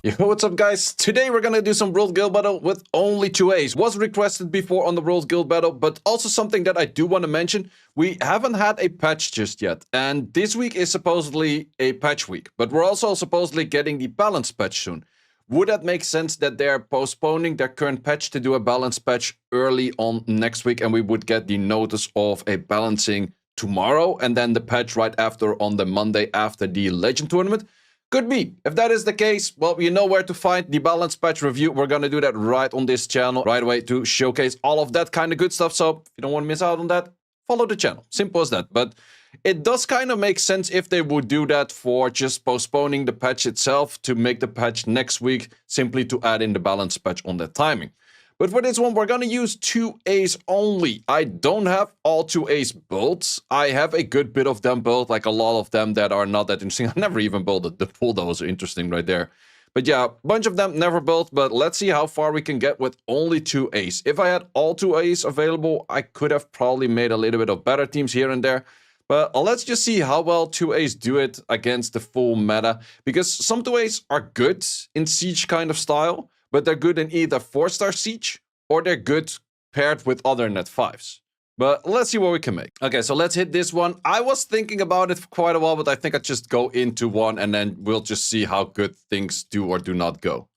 Yo, what's up guys? Today we're gonna do some World Guild Battle with only 2 A's. Was requested before on the World Guild Battle, but also something that I do want to mention. We haven't had a patch just yet, and this week is supposedly a patch week, but we're also supposedly getting the balance patch soon. Would that make sense that they're postponing their current patch to do a balance patch early on next week, and we would get the notice of a balancing tomorrow, and then the patch right after on the Monday after the Legend Tournament? Could be. If that is the case, well, you know where to find the balance patch review. We're gonna do that right on this channel right away to showcase all of that kind of good stuff. So if you don't want to miss out on that, follow the channel. Simple as that. But it does kind of make sense if they would do that for just postponing the patch itself to make the patch next week, simply to add in the balance patch on that timing. But for this one, we're going to use 2 A's only. I don't have all 2 A's built. I have a good bit of them built, like a lot of them that are not that interesting. I never even built it. The pool, that was interesting right there. But yeah, a bunch of them never built, but let's see how far we can get with only 2 A's. If I had all 2 A's available, I could have probably made a little bit of better teams here and there. But let's just see how well 2 A's do it against the full meta. Because some 2 A's are good in siege kind of style, but they're good in either 4-star siege or they're good paired with other net 5s. But let's see what we can make. Okay, so let's hit this one. I was thinking about it for quite a while, but I think I'd just go into one and then we'll just see how good things do or do not go.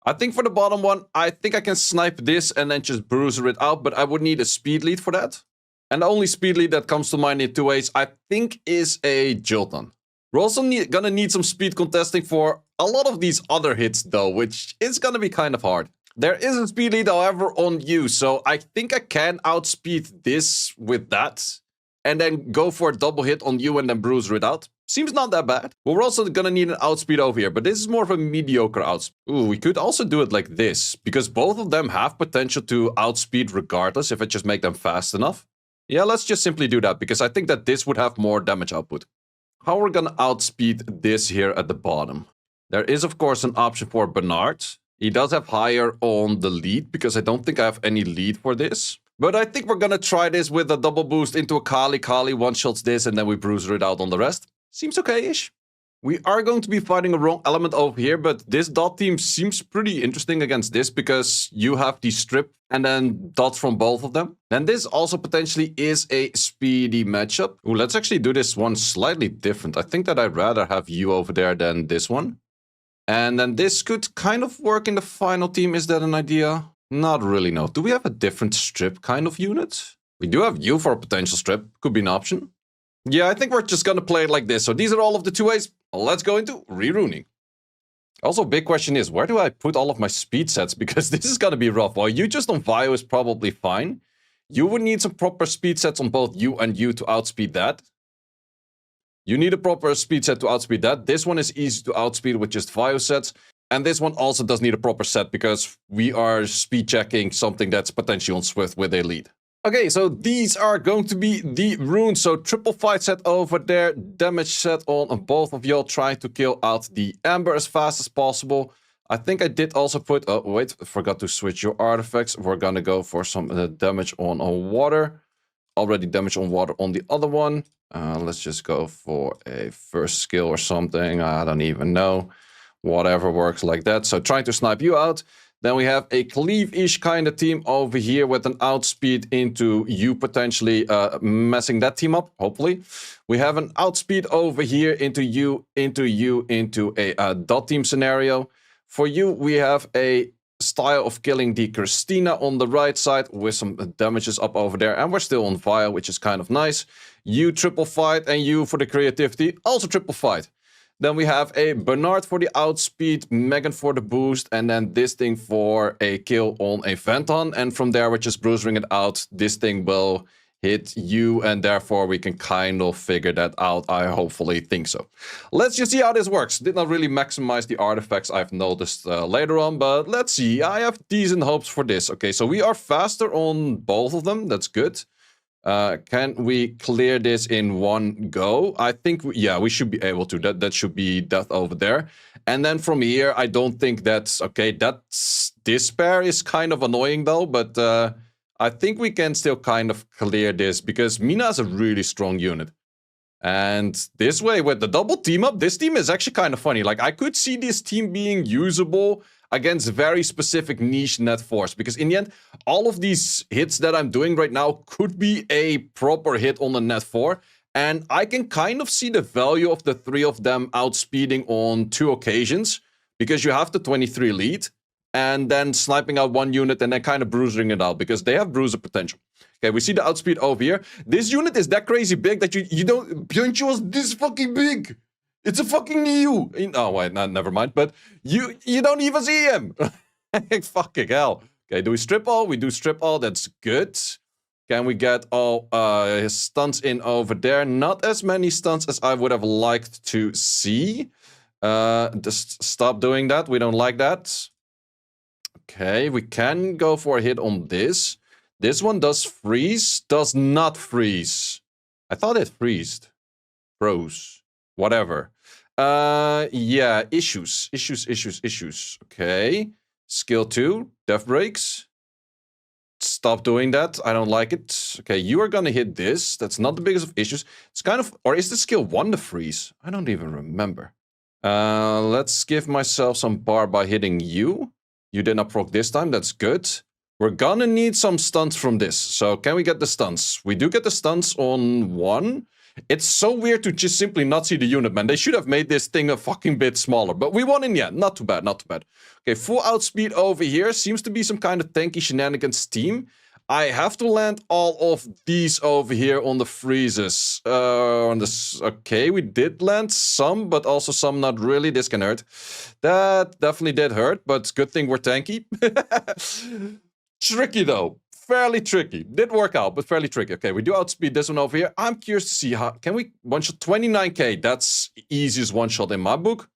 I think for the bottom one, I think I can snipe this and then just bruiser it out, but I would need a speed lead for that. And the only speed lead that comes to mind in 2 A's, I think, is a Jolton. We're also gonna need some speed contesting for a lot of these other hits though, which is gonna be kind of hard. There is a speed lead, however, on you, so I think I can outspeed this with that, and then go for a double hit on you and then bruiser it out. Seems not that bad. But we're also gonna need an outspeed over here, but this is more of a mediocre outspeed. Ooh, we could also do it like this, because both of them have potential to outspeed regardless if I just make them fast enough. Yeah, let's just simply do that, because I think that this would have more damage output. How we're gonna outspeed this here at the bottom? There is, of course, an option for Bernard. He does have higher on the lead, because I don't think I have any lead for this. But I think we're gonna try this with a double boost into a Kali. Kali one-shots this, and then we bruiser it out on the rest. Seems okay-ish. We are going to be fighting a wrong element over here, but this dot team seems pretty interesting against this, because you have the strip and then dots from both of them. And this also potentially is a speedy matchup. Ooh, let's actually do this one slightly different. I think that I'd rather have you over there than this one. And then this could kind of work in the final team. Is that an idea? Not really, no. Do we have a different strip kind of unit? We do have you for a potential strip. Could be an option. Yeah, I think we're just gonna play it like this. So these are all of the 2 A's. Let's go into re-runing. Also, big question is, where do I put all of my speed sets? Because this is gonna be rough. Well, you just on Vio is probably fine. You would need some proper speed sets on both you and you to outspeed that. You need a proper speed set to outspeed that. This one is easy to outspeed with just Vio sets. And this one also does need a proper set, because we are speed checking something that's potentially on Swift with a lead. Okay, so these are going to be the runes. So triple fight set over there, damage set on both of y'all, trying to kill out the Amber as fast as possible. I think I did also put, oh wait, I forgot to switch your artifacts. We're gonna go for some damage on water. Already damage on water on the other one. Let's just go for a first skill or something. I don't even know. Whatever works like that. So trying to snipe you out. Then we have a cleave-ish kind of team over here with an outspeed into you potentially messing that team up, hopefully. We have an outspeed over here into you, into a dot team scenario. For you, we have a style of killing the Christina on the right side with some damages up over there. And we're still on fire, which is kind of nice. You triple fight, and you for the creativity, also triple fight. Then we have a Bernard for the outspeed, Megan for the boost, and then this thing for a kill on a Phantom. And from there, we're just bruising it out. This thing will hit you, and therefore we can kind of figure that out. I hopefully think so. Let's just see how this works. Did not really maximize the artifacts, I've noticed later on, but let's see. I have decent hopes for this. Okay, so we are faster on both of them. That's good. Can we clear this in one go? I think, yeah, we should be able to. That should be death over there. And then from here, I don't think that's... Okay, this pair is kind of annoying though, but I think we can still kind of clear this, because Mina is a really strong unit. And this way, with the double team up, this team is actually kind of funny. Like, I could see this team being usable against very specific niche net force. Because in the end, all of these hits that I'm doing right now could be a proper hit on the net 4. And I can kind of see the value of the 3 of them outspeeding on 2 occasions. Because you have the 23 lead. And then sniping out 1 unit and then kind of bruising it out. Because they have bruiser potential. Okay, we see the outspeed over here. This unit is that crazy big that you don't... Byung-Chul is this fucking big. It's a fucking EU. Oh, wait, no, never mind. But you don't even see him. Fucking hell. Okay, do we strip all? We do strip all. That's good. Can we get all his stunts in over there? Not as many stunts as I would have liked to see. Just stop doing that. We don't like that. Okay, we can go for a hit on this. This one does freeze. Does not freeze. I thought it freezed. Froze. Whatever. Yeah, issues. Okay. Skill 2. Death breaks. Stop doing that. I don't like it. Okay, you are gonna hit this. That's not the biggest of issues. It's kind of... Or is the skill 1 the freeze? I don't even remember. Let's give myself some bar by hitting you. You did not proc this time. That's good. We're gonna need some stunts from this. So can we get the stunts? We do get the stunts on 1. It's so weird to just simply not see the unit, man. They should have made this thing a fucking bit smaller. But we won in the end. Not too bad, not too bad. Okay, full outspeed over here. Seems to be some kind of tanky shenanigans team. I have to land all of these over here on the freezes. On this, okay, we did land some, but also some not really. This can hurt. That definitely did hurt, but good thing we're tanky. Tricky, though. Fairly tricky. Did work out, but fairly tricky. Okay, we do outspeed this one over here. I'm curious to see how... Can we one-shot 29k? That's easiest one-shot in my book.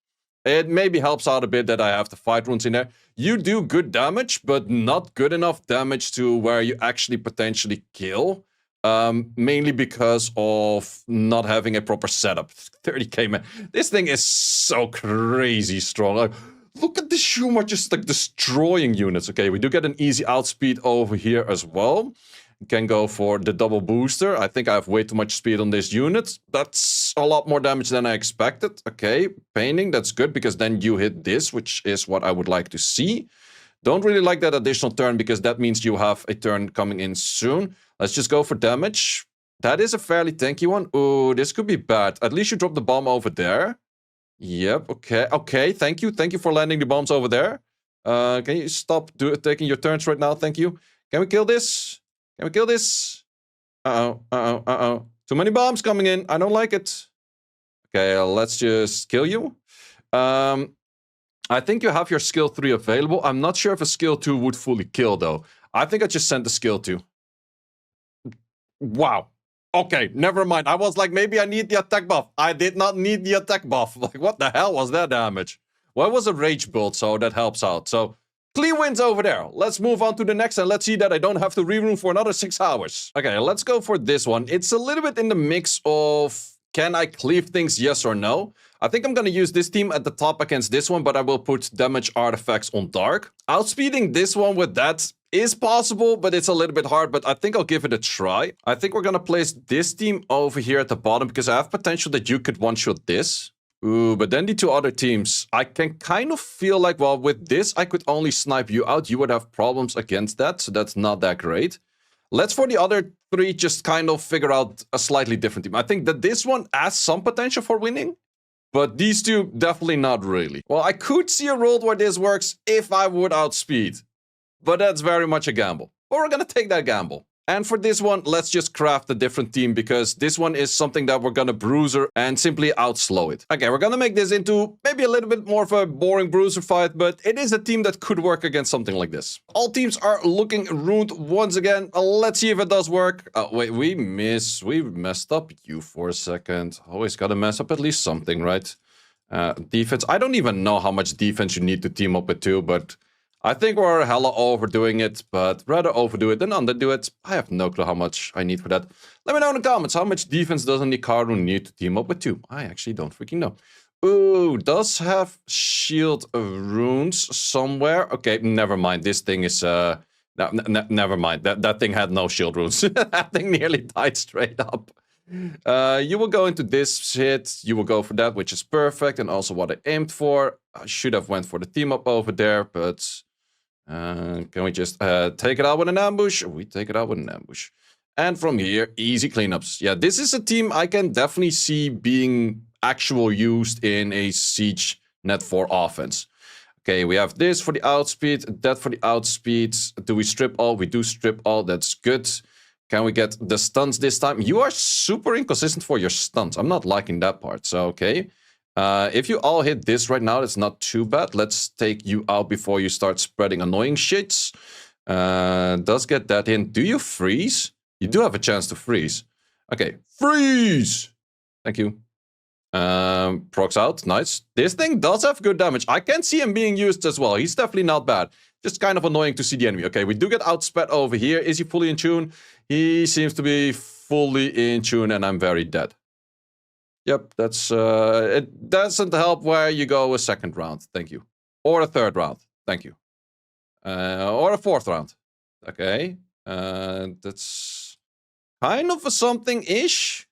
It maybe helps out a bit that I have the fight runes in there. You do good damage, but not good enough damage to where you actually potentially kill. Mainly because of not having a proper setup. 30k, man. This thing is so crazy strong. Like, look at the Shumar just like destroying units. Okay, we do get an easy outspeed over here as well. Can go for the double booster. I think I have way too much speed on this unit. That's a lot more damage than I expected. Okay, painting, that's good because then you hit this, which is what I would like to see. Don't really like that additional turn because that means you have a turn coming in soon. Let's just go for damage. That is a fairly tanky one. Ooh, this could be bad. At least you drop the bomb over there. Yep, okay, okay, thank you. Thank you for landing the bombs over there. Can you stop taking your turns right now? Thank you. Can we kill this? Can we kill this? Uh-oh. Too many bombs coming in. I don't like it. Okay, let's just kill you. I think you have your skill 3 available. I'm not sure if a skill 2 would fully kill, though. I think I just sent the skill 2. Wow. Okay, never mind. I was like, maybe I need the attack buff. I did not need the attack buff. Like, what the hell was that damage? Well, it was a rage build, so that helps out. So, clean wins over there. Let's move on to the next, and let's see that I don't have to rerun for another 6 hours. Okay, let's go for this one. It's a little bit in the mix of, can I cleave things, yes or no? I think I'm gonna use this team at the top against this one, but I will put damage artifacts on dark. Outspeeding this one with that is possible, but it's a little bit hard, but I think I'll give it a try. I think we're gonna place this team over here at the bottom because I have potential that you could one-shot this. Ooh, but then the 2 other teams, I can kind of feel like, well, with this, I could only snipe you out. You would have problems against that, so that's not that great. Let's, for the other 3, just kind of figure out a slightly different team. I think that this one has some potential for winning, but these 2, definitely not really. Well, I could see a world where this works if I would outspeed, but that's very much a gamble. But we're gonna take that gamble. And for this one, let's just craft a different team because this one is something that we're gonna bruiser and simply outslow it. Okay, we're gonna make this into maybe a little bit more of a boring bruiser fight, but it is a team that could work against something like this. All teams are looking ruined once again. Let's see if it does work. Oh, wait, we messed up you for a second. Always gotta mess up at least something, right? Defense, I don't even know how much defense you need to team up with 2, but I think we're hella overdoing it, but rather overdo it than underdo it. I have no clue how much I need for that. Let me know in the comments, how much defense does an Ikaru need to team up with 2? I actually don't freaking know. Ooh, does have shield runes somewhere. Okay, never mind. This thing is... never mind. That thing had no shield runes. That thing nearly died straight up. You will go into this hit. You will go for that, which is perfect, and also what I aimed for. I should have went for the team up over there, but can we just take it out with an ambush? We take it out with an ambush. And from here, easy cleanups. Yeah, this is a team I can definitely see being actual used in a Siege Net 4 offense. Okay, we have this for the outspeed, that for the outspeed. Do we strip all? We do strip all. That's good. Can we get the stunts this time? You are super inconsistent for your stunts. I'm not liking that part. So, okay. If you all hit this right now, that's not too bad. Let's take you out before you start spreading annoying shits. Does get that in. Do you freeze? You do have a chance to freeze. Okay, freeze! Thank you. Procs out, nice. This thing does have good damage. I can see him being used as well. He's definitely not bad. Just kind of annoying to see the enemy. Okay, we do get outsped over here. Is he fully in tune? He seems to be fully in tune, and I'm very dead. Yep, that's it doesn't help where you go a second round. Thank you. Or a third round. Thank you. Or a fourth round. Okay. That's kind of a something-ish.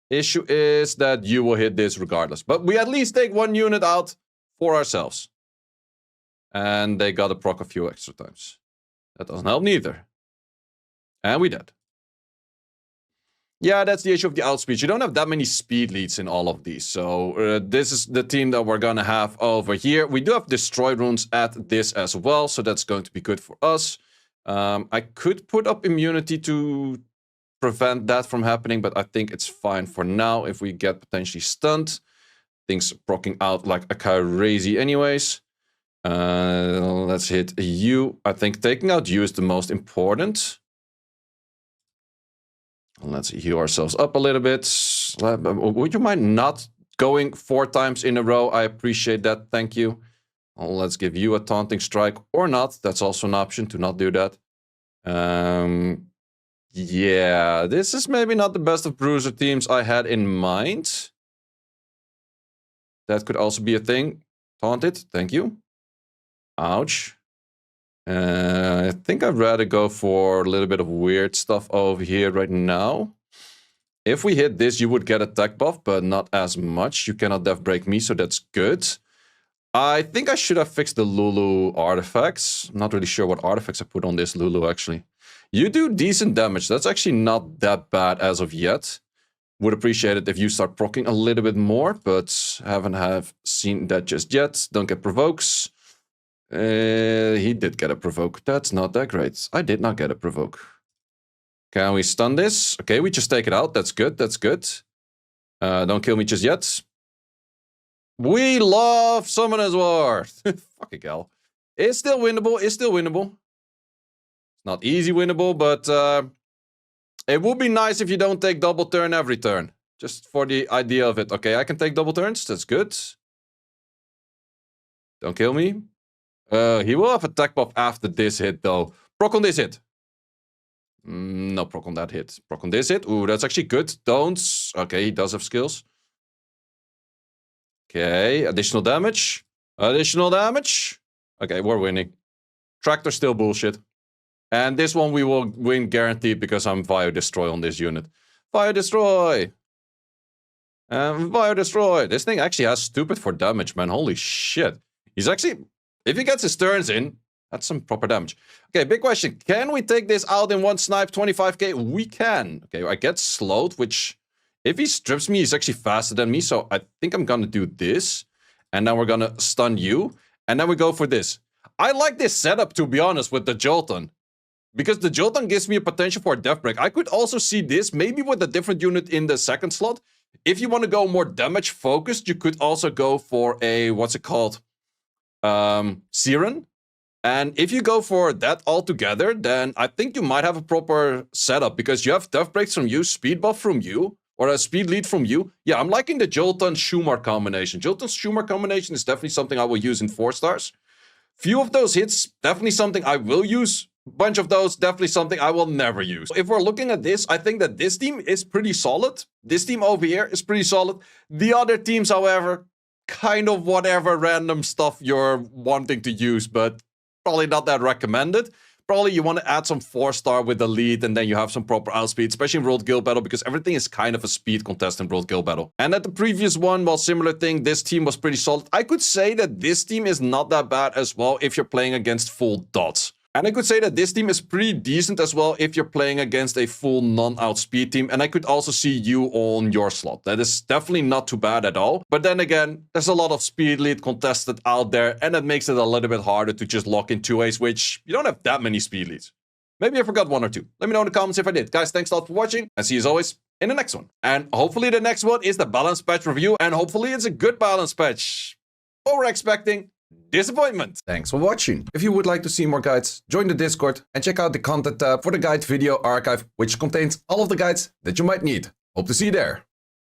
Issue is that you will hit this regardless. But we at least take one unit out for ourselves. And they got to proc a few extra times. That doesn't help neither. And we did. Yeah, that's the issue of the outspeed. You don't have that many speed leads in all of these. So this is the team that we're going to have over here. We do have destroy runes at this as well. So that's going to be good for us. I could put up immunity to prevent that from happening, but I think it's fine for now. If we get potentially stunned, things proccing out like a crazy anyways. Let's hit you. I think taking out you is the most important. Let's heal ourselves up a little bit. Would you mind not going 4 times in a row? I appreciate that. Thank you. Let's give you a taunting strike or not. That's also an option to not do that. Yeah, this is maybe not the best of bruiser teams I had in mind. That could also be a thing. Taunt it. Thank you. Ouch. I think I'd rather go for a little bit of weird stuff over here right now. If we hit this, you would get attack buff, but not as much. You cannot death break me, so that's good. I think I should have fixed the Lulu artifacts. I'm not really sure what artifacts I put on this Lulu, actually. You do decent damage. That's actually not that bad as of yet. Would appreciate it if you start proccing a little bit more, but haven't seen that just yet. Don't get provokes. He did get a provoke. That's not that great. I did not get a provoke. Can we stun this? Okay, we just take it out. That's good. That's good. Don't kill me just yet. We love Summoner's War. Fucking hell. It's still winnable. It's still winnable. Not easy winnable, but it would be nice if you don't take double turn every turn. Just for the idea of it. Okay, I can take double turns. That's good. Don't kill me. He will have attack buff after this hit, though. Proc on this hit. No proc on that hit. Proc on this hit. Ooh, that's actually good. Don't. Okay, he does have skills. Okay, additional damage. Additional damage. Okay, we're winning. Tractor still bullshit. And this one we will win guaranteed because I'm Vio Destroy on this unit. Vio Destroy! Vio Destroy! This thing actually has stupid for damage, man. Holy shit. He's actually... If he gets his turns in, that's some proper damage. Okay, big question. Can we take this out in one snipe, 25k? We can. Okay, I get slowed, which... If he strips me, he's actually faster than me. So I think I'm gonna do this. And then we're gonna stun you. And then we go for this. I like this setup, to be honest, with the Jolton. Because the Jolton gives me a potential for a death break. I could also see this, maybe with a different unit in the second slot. If you want to go more damage focused, you could also go for a, what's it called? Siren. And if you go for that altogether, then I think you might have a proper setup. Because you have death breaks from you, speed buff from you, or a speed lead from you. Yeah, I'm liking the Jolton-Shumar combination. Jolton-Shumar combination is definitely something I will use in 4 stars. Few of those hits, definitely something I will use. Bunch of those, definitely something I will never use. If we're looking at this, I think that this team is pretty solid. This team over here is pretty solid. The other teams, however, kind of whatever random stuff you're wanting to use, but probably not that recommended. probably you want to add some 4-star with the lead, and then you have some proper outspeed, especially in World Guild Battle, because everything is kind of a speed contest in World Guild Battle. And at the previous one, well, similar thing, this team was pretty solid. I could say that this team is not that bad as well if you're playing against full dots. And I could say that this team is pretty decent as well if you're playing against a full non-outspeed team. And I could also see you on your slot. That is definitely not too bad at all. But then again, there's a lot of speed lead contested out there. And that makes it a little bit harder to just lock in 2As, which you don't have that many speed leads. Maybe I forgot 1 or 2. Let me know in the comments if I did. Guys, thanks a lot for watching. And see you as always in the next one. And hopefully the next one is the balance patch review. And hopefully it's a good balance patch. What we're expecting. Disappointment. Thanks for watching. If you would like to see more guides, join the Discord and check out the content tab for the guide video archive, which contains all of the guides that you might need. Hope to see you there.